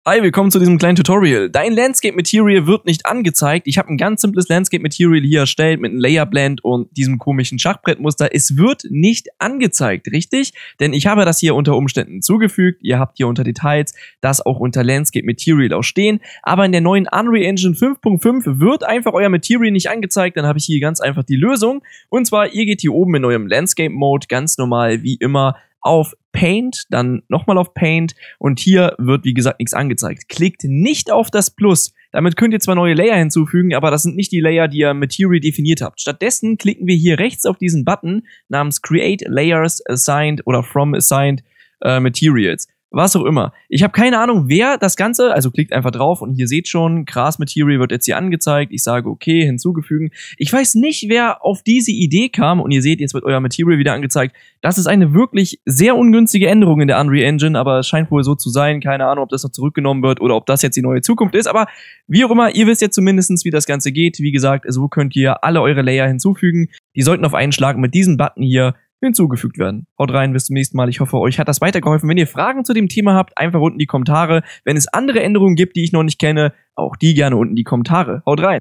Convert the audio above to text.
Hi, willkommen zu diesem kleinen Tutorial. Dein Landscape Material wird nicht angezeigt. Ich habe ein ganz simples Landscape Material hier erstellt mit einem Layer Blend und diesem komischen Schachbrettmuster. Es wird nicht angezeigt, richtig? Denn ich habe das hier unter Umständen zugefügt. Ihr habt hier unter Details das auch unter Landscape Material auch stehen. Aber in der neuen Unreal Engine 5.5 wird einfach euer Material nicht angezeigt. Dann habe ich hier ganz einfach die Lösung. Und zwar, ihr geht hier oben in eurem Landscape Mode ganz normal wie immer auf Paint, dann nochmal auf Paint und hier wird wie gesagt nichts angezeigt. Klickt nicht auf das Plus. Damit könnt ihr zwar neue Layer hinzufügen, aber das sind nicht die Layer, die ihr Material definiert habt. Stattdessen klicken wir hier rechts auf diesen Button namens Create Layers Assigned oder From Assigned Materials. Was auch immer. Ich habe keine Ahnung, wer das Ganze, also klickt einfach drauf und hier seht schon, Gras Material wird jetzt hier angezeigt. Ich sage okay, hinzugefügen. Ich weiß nicht, wer auf diese Idee kam und ihr seht, jetzt wird euer Material wieder angezeigt. Das ist eine wirklich sehr ungünstige Änderung in der Unreal Engine, aber es scheint wohl so zu sein. Keine Ahnung, ob das noch zurückgenommen wird oder ob das jetzt die neue Zukunft ist, aber wie auch immer, ihr wisst jetzt zumindest, wie das Ganze geht. Wie gesagt, so könnt ihr alle eure Layer hinzufügen. Die sollten auf einen Schlag mit diesem Button hier hinzugefügt werden. Haut rein, bis zum nächsten Mal. Ich hoffe, euch hat das weitergeholfen. Wenn ihr Fragen zu dem Thema habt, einfach unten in die Kommentare. Wenn es andere Änderungen gibt, die ich noch nicht kenne, auch die gerne unten in die Kommentare. Haut rein!